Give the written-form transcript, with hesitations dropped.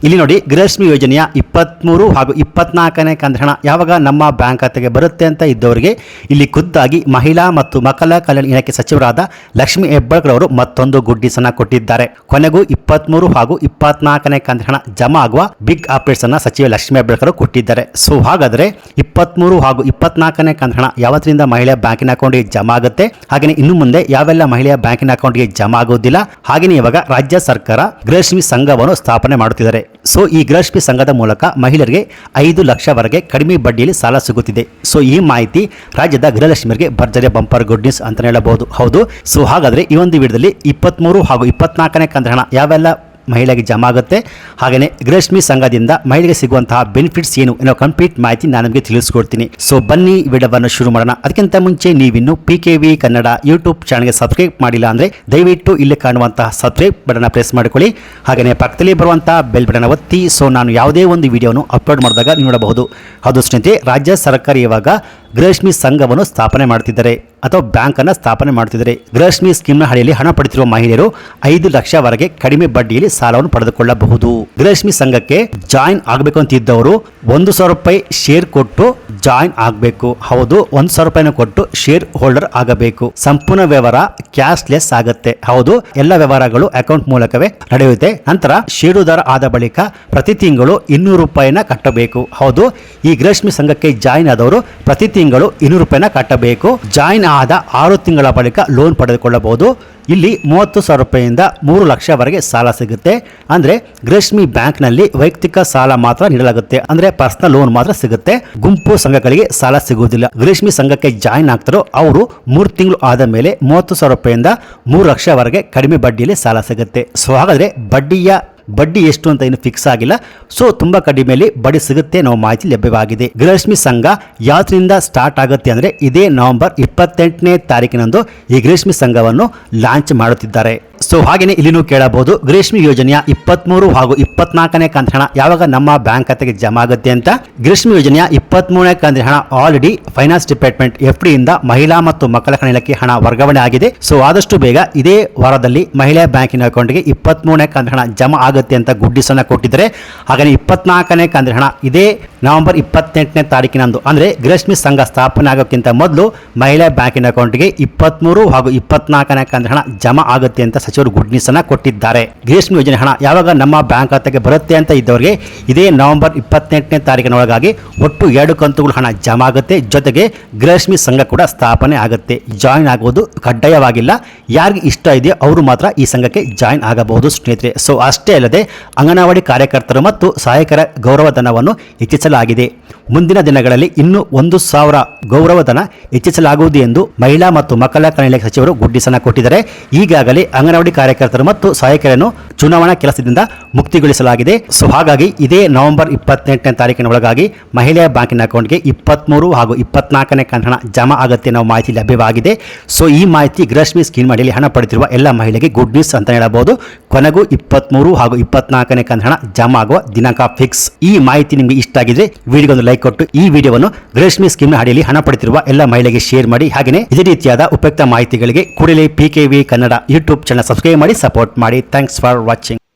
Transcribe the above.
ಇಲ್ಲಿ ನೋಡಿ, ಗೃಹಲಕ್ಷ್ಮಿ ಯೋಜನೆಯ 23 ಹಾಗೂ 24ನೇ ಕಂತು ಹಣ ಯಾವಾಗ ನಮ್ಮ ಬ್ಯಾಂಕ್ ಖಾತೆಗೆ ಬರುತ್ತೆ ಅಂತ ಇದ್ದವರಿಗೆ ಇಲ್ಲಿ ಖುದ್ದಾಗಿ ಮಹಿಳಾ ಮತ್ತು ಮಕ್ಕಳ ಕಲ್ಯಾಣ ಇಲಾಖೆ ಸಚಿವರಾದ ಲಕ್ಷ್ಮಿ ಹೆಬ್ಬಾಳ್ಕರ್ ಅವರು ಮತ್ತೊಂದು ಗುಡ್ ನ್ಯೂಸ್ ಅನ್ನು ಕೊಟ್ಟಿದ್ದಾರೆ. ಕೊನೆಗೂ 23 ಹಾಗೂ 24ನೇ ಕಂತು ಹಣ ಜಮಾ ಆಗುವ ಬಿಗ್ ಅಪ್ಡೇಟ್ಸ್ ಅನ್ನ ಸಚಿವ ಲಕ್ಷ್ಮಿ ಹೆಬ್ಬಾಳ್ಕರ್ ಕೊಟ್ಟಿದ್ದಾರೆ. ಸೊ ಹಾಗಾದ್ರೆ 23 ಹಾಗೂ 24ನೇ ಕಂತು ಹಣ ಯಾವತ್ತಿನಿಂದ ಮಹಿಳೆಯ ಬ್ಯಾಂಕಿನ ಅಕೌಂಟ್ಗೆ ಜಮಾ ಆಗುತ್ತೆ, ಹಾಗೆ ಇನ್ನು ಮುಂದೆ ಯಾವೆಲ್ಲ ಮಹಿಳೆಯ ಬ್ಯಾಂಕಿನ ಅಕೌಂಟ್ಗೆ ಜಮಾ ಆಗುವುದಿಲ್ಲ, ಹಾಗೆ ಇವಾಗ ರಾಜ್ಯ ಸರ್ಕಾರ ಗೃಹಲಕ್ಷ್ಮಿ ಸಂಘವನ್ನು ಸ್ಥಾಪನೆ ಮಾಡುತ್ತಿದ್ದಾರೆ. ಸೊ ಈ ಗೃಹಲಕ್ಷ್ಮಿ ಸಂಘದ ಮೂಲಕ ಮಹಿಳೆಯರಿಗೆ 5 ಲಕ್ಷವರೆಗೆ ಕಡಿಮೆ ಬಡ್ಡಿಯಲ್ಲಿ ಸಾಲ ಸಿಗುತ್ತಿದೆ. ಸೊ ಈ ಮಾಹಿತಿ ರಾಜ್ಯದ ಗೃಹಲಕ್ಷ್ಮಿಯರಿಗೆ ಭರ್ಜರಿ ಬಂಪರ್ ಗುಡ್ ನ್ಯೂಸ್ ಅಂತ ಹೇಳಬಹುದು. ಹೌದು, ಸೊ ಹಾಗಾದ್ರೆ ಈ ಒಂದು ವಿಡಿಯೋದಲ್ಲಿ 23 ಹಾಗೂ 24ನೇ ಕಂತು ಹಣ ಯಾವೆಲ್ಲ ಮಹಿಳೆಗೆ ಜಮಾ ಆಗುತ್ತೆ, ಹಾಗೆಯೇ ಗೃಹಲಕ್ಷ್ಮಿ ಸಂಘದಿಂದ ಮಹಿಳೆಗೆ ಸಿಗುವಂತಹ ಬೆನಿಫಿಟ್ಸ್ ಏನು ಅನ್ನೋ ಕಂಪ್ಲೀಟ್ ಮಾಹಿತಿ ನಾನು ನಿಮಗೆ ತಿಳಿಸ್ಕೊಡ್ತೀನಿ. ಸೊ ಬನ್ನಿ ವಿಡಿಯೋವನ್ನು ಶುರು ಮಾಡೋಣ. ಅದಕ್ಕಿಂತ ಮುಂಚೆ ನೀವಿನ್ನು PKV ಕನ್ನಡ ಯೂಟ್ಯೂಬ್ ಚಾನಲ್ಗೆ ಸಬ್ಸ್ಕ್ರೈಬ್ ಮಾಡಿಲ್ಲ ಅಂದರೆ ದಯವಿಟ್ಟು ಇಲ್ಲಿ ಕಾಣುವಂತಹ ಸಬ್ಸ್ಕ್ರೈಬ್ ಬಟನ್ ಪ್ರೆಸ್ ಮಾಡಿಕೊಳ್ಳಿ, ಹಾಗೆಯೇ ಪಕ್ಕದಲ್ಲಿ ಬರುವಂತಹ ಬೆಲ್ ಬಟನ್ ಒತ್ತಿ. ಸೊ ನಾನು ಯಾವುದೇ ಒಂದು ವಿಡಿಯೋನು ಅಪ್ಲೋಡ್ ಮಾಡಿದಾಗ ನೀವು ನೋಡಬಹುದು. ಹೌದು ಸ್ನೇಹಿತರೆ, ರಾಜ್ಯ ಸರ್ಕಾರ ಇವಾಗ ಗೃಹಲಕ್ಷ್ಮಿ ಸಂಘವನ್ನು ಸ್ಥಾಪನೆ ಮಾಡ್ತಿದ್ದಾರೆ ಅಥವಾ ಬ್ಯಾಂಕ್ ಅನ್ನು ಸ್ಥಾಪನೆ ಮಾಡ್ತಿದ್ದಾರೆ. ಗೃಹಲಕ್ಷ್ಮಿ ಸ್ಕೀಮ್ನ ಅಡಿಯಲ್ಲಿ ಹಣ ಪಡೆದಿರುವ ಮಹಿಳೆಯರು 5 ಲಕ್ಷವರೆಗೆ ಕಡಿಮೆ ಬಡ್ಡಿಯಲ್ಲಿ ಸಾಲವನ್ನು ಪಡೆದುಕೊಳ್ಳಬಹುದು. ಗೃಹಲಕ್ಷ್ಮಿ ಸಂಘಕ್ಕೆ ಜಾಯಿನ್ ಆಗಬೇಕು ಅಂತಿದ್ದವರು 1,000 ರೂಪಾಯಿ ಶೇರ್ ಕೊಟ್ಟು ಜಾಯಿನ್ ಆಗಬೇಕು. ಹೌದು, 1,000 ರೂಪಾಯಿನ ಕೊಟ್ಟು ಶೇರ್ ಹೋಲ್ಡರ್ ಆಗಬೇಕು. ಸಂಪೂರ್ಣ ವ್ಯವಹಾರ ಕ್ಯಾಶ್ಲೆಸ್ ಆಗುತ್ತೆ. ಹೌದು, ಎಲ್ಲ ವ್ಯವಹಾರಗಳು ಅಕೌಂಟ್ ಮೂಲಕವೇ ನಡೆಯುತ್ತೆ. ನಂತರ ಷೇರುದಾರ ಆದ ಬಳಿಕ ಪ್ರತಿ ತಿಂಗಳು 200 ರೂಪಾಯಿನ ಕಟ್ಟಬೇಕು. ಹೌದು, ಈ ಗೃಹಲಕ್ಷ್ಮಿ ಸಂಘಕ್ಕೆ ಜಾಯಿನ್ ಆದವರು ಪ್ರತಿ ತಿಂಗಳು 200 ರೂಪಾಯಿನ ಕಟ್ಟಬೇಕು. ಜಾಯಿನ್ ಆದ 6 ತಿಂಗಳ ಬಳಿಕ ಲೋನ್ ಪಡೆದುಕೊಳ್ಳಬಹುದು. ಇಲ್ಲಿ 30,000 ರೂಪಾಯಿಯಿಂದ 3 ಲಕ್ಷವರೆಗೆ ಸಾಲ ಸಿಗುತ್ತೆ. ಅಂದ್ರೆ ಗೃಹಲಕ್ಷ್ಮಿ ಬ್ಯಾಂಕ್ನಲ್ಲಿ ವೈಯಕ್ತಿಕ ಸಾಲ ಮಾತ್ರ ನೀಡಲಾಗುತ್ತೆ, ಅಂದ್ರೆ ಪರ್ಸನಲ್ ಲೋನ್ ಮಾತ್ರ ಸಿಗುತ್ತೆ. ಗುಂಪು ಸಂಘಗಳಿಗೆ ಸಾಲ ಸಿಗುವುದಿಲ್ಲ. ಗೃಹಲಕ್ಷ್ಮಿ ಸಂಘಕ್ಕೆ ಜಾಯಿನ್ ಆಗ್ತಾರೋ ಅವರು 3 ತಿಂಗಳು ಆದ ಮೇಲೆ 30,000 ರೂಪಾಯಿಯಿಂದ 3 ಲಕ್ಷವರೆಗೆ ಕಡಿಮೆ ಬಡ್ಡಿಯಲ್ಲಿ ಸಾಲ ಸಿಗುತ್ತೆ. ಸೊ ಹಾಗಾದ್ರೆ ಬಡ್ಡಿ ಎಷ್ಟು ಅಂತ ಏನು ಫಿಕ್ಸ್ ಆಗಿಲ್ಲ. ಸೊ ತುಂಬಾ ಕಡಿಮೆಯಲ್ಲಿ ಬಡ್ಡಿ ಸಿಗುತ್ತೆ ಅನ್ನೋ ಮಾಹಿತಿ ಲಭ್ಯವಾಗಿದೆ. ಗೃಹಲಕ್ಷ್ಮಿ ಸಂಘ ಯಾವತ್ತಿನಿಂದ ಸ್ಟಾರ್ಟ್ ಆಗುತ್ತೆ ಅಂದ್ರೆ ಇದೇ ನವೆಂಬರ್ 28ನೇ ತಾರೀಕಿನಂದು ಈ ಗೃಹಲಕ್ಷ್ಮಿ ಸಂಘವನ್ನು ಲಾಂಚ್ ಮಾಡುತ್ತಿದ್ದಾರೆ. ಸೊ ಹಾಗೇನೆ ಇಲ್ಲಿನೂ ಕೇಳಬಹುದು, ಗೃಹಲಕ್ಷ್ಮಿ ಯೋಜನೆಯ 23 ಹಾಗೂ 24ನೇ ಕಂತು ಹಣ ಯಾವಾಗ ನಮ್ಮ ಬ್ಯಾಂಕ್ ಖಾತೆಗೆ ಜಮಾ ಆಗುತ್ತೆ ಅಂತ. ಗೃಹಲಕ್ಷ್ಮಿ ಯೋಜನೆಯ 23ನೇ ಕಂತು ಹಣ ಆಲ್ರೆಡಿ ಫೈನಾನ್ಸ್ ಡಿಪಾರ್ಟ್ಮೆಂಟ್ FD ಇಂದ ಮಹಿಳಾ ಮತ್ತು ಮಕ್ಕಳ ಕಲ್ಯಾಣ ಇಲಾಖೆ ಹಣ ವರ್ಗಾವಣೆ ಆಗಿದೆ. ಸೊ ಆದಷ್ಟು ಬೇಗ ಇದೇ ವಾರದಲ್ಲಿ ಮಹಿಳಾ ಬ್ಯಾಂಕಿನ ಅಕೌಂಟ್ಗೆ 23ನೇ ಕಂತು ಹಣ ಜಮಾ ಆಗುತ್ತೆ ಅಂತ ಗುಡ್ ನ್ಯೂಸ್ ಅನ್ನ ಕೊಟ್ಟಿದ್ದಾರೆ. ಹಾಗೆ 24ನೇ ಕಂತು ಹಣ ಇದೇ ನವೆಂಬರ್ 28ನೇ ತಾರೀಕಿನಂದು ಅಂದ್ರೆ ಗೃಹಲಕ್ಷ್ಮಿ ಸಂಘ ಸ್ಥಾಪನೆ ಆಗೋಕ್ಕಿಂತ ಮೊದಲು ಮಹಿಳಾ ಬ್ಯಾಂಕಿನ ಅಕೌಂಟ್ಗೆ 23 ಹಾಗೂ 24ನೇ ಕಂತು ಹಣ ಜಮಾ ಆಗುತ್ತೆ ಅಂತ ಸಚಿವರು ಗುಡ್ ನ್ಯೂಸ್ ಅನ್ನ ಕೊಟ್ಟಿದ್ದಾರೆ. ಗೃಹಲಕ್ಷ್ಮಿ ಯೋಜನೆ ಹಣ ಯಾವಾಗ ನಮ್ಮ ಬ್ಯಾಂಕ್ ಖಾತೆಗೆ ಬರುತ್ತೆ ಅಂತ ಇದ್ದವರಿಗೆ ಇದೇ ನವೆಂಬರ್ 28ನೇ ತಾರೀಕಿನ ಒಳಗಾಗಿ ಒಟ್ಟು 2 ಕಂತುಗಳು ಹಣ ಜಮಾ ಆಗುತ್ತೆ. ಜೊತೆಗೆ ಗೃಹಲಕ್ಷ್ಮಿ ಸಂಘ ಕೂಡ ಸ್ಥಾಪನೆ ಆಗುತ್ತೆ. ಜಾಯಿನ್ ಆಗುವುದು ಕಡ್ಡಾಯವಾಗಿಲ್ಲ, ಯಾರಿಗೆ ಇಷ್ಟ ಇದೆಯೋ ಅವರು ಮಾತ್ರ ಈ ಸಂಘಕ್ಕೆ ಜಾಯಿನ್ ಆಗಬಹುದು ಸ್ನೇಹಿತರೆ. ಸೊ ಅಷ್ಟೇ ಅಲ್ಲದೆ ಅಂಗನವಾಡಿ ಕಾರ್ಯಕರ್ತರು ಮತ್ತು ಸಹಾಯಕರ ಗೌರವಧನವನ್ನು ಹೆಚ್ಚಿಸಲಾಗಿದೆ. ಮುಂದಿನ ದಿನಗಳಲ್ಲಿ ಇನ್ನೂ 1,000 ಗೌರವಧನ ಹೆಚ್ಚಿಸಲಾಗುವುದು ಎಂದು ಮಹಿಳಾ ಮತ್ತು ಮಕ್ಕಳ ಕಲ್ಯಾಣ ಇಲಾಖೆ ಸಚಿವರು ಗುಡ್ ನ್ಯೂಸ್ ಅನ್ನು ಕೊಟ್ಟಿದ್ದಾರೆ. ಈಗಾಗಲೇ ಅಂಗನವಾಡಿ ಕಾರ್ಯಕರ್ತರು ಮತ್ತು ಸಹಾಯಕರನ್ನು ಚುನಾವಣಾ ಕೆಲಸದಿಂದ ಮುಕ್ತಿಗೊಳಿಸಲಾಗಿದೆ. ಸೊ ಹಾಗಾಗಿ ಇದೇ ನವೆಂಬರ್ 28ನೇ ತಾರೀಕಿನ ಒಳಗಾಗಿ ಮಹಿಳೆಯ ಬ್ಯಾಂಕಿನ ಅಕೌಂಟ್ಗೆ 23 ಹಾಗೂ 24ನೇ ಕಂತು ಹಣ ಜಮಾ ಆಗುತ್ತೆ ಅನ್ನೋ ಮಾಹಿತಿ ಲಭ್ಯವಾಗಿದೆ. ಸೊ ಈ ಮಾಹಿತಿ ಗೃಹಲಕ್ಷ್ಮಿ ಸ್ಕೀಮ್ ಅಡಿಯಲ್ಲಿ ಹಣ ಪಡೆದಿರುವ ಎಲ್ಲ ಮಹಿಳೆಗೆ ಗುಡ್ ನ್ಯೂಸ್ ಅಂತ ಹೇಳಬಹುದು. ಕೊನೆಗೂ 23 ಹಾಗೂ 24ನೇ ಕಂತು ಹಣ ಜಮಾ ಆಗುವ ದಿನಾಂಕ ಫಿಕ್ಸ್. ಈ ಮಾಹಿತಿ ನಿಮಗೆ ಇಷ್ಟ ಆಗಿದ್ರೆ ವಿಡಿಯೋಗೊಂದು ಲೈಕ್ ಕೊಟ್ಟು ಈ ವಿಡಿಯೋವನ್ನು ಗೃಹಲಕ್ಷ್ಮಿ ಸ್ಕೀಮ್ ಅಡಿಯಲ್ಲಿ ಹಣ ಪಡೆದಿರುವ ಎಲ್ಲ ಮಹಿಳೆಗೆ ಶೇರ್ ಮಾಡಿ. ಹಾಗೆಯೇ ಇದೇ ರೀತಿಯಾದ ಉಪಯುಕ್ತ ಮಾಹಿತಿಗಳಿಗೆ ಕೂಡಲೇ PKV Kannada YouTube channel subscribe ಮಾಡಿ ಸಪೋರ್ಟ್ ಮಾಡಿ. Thanks for watching.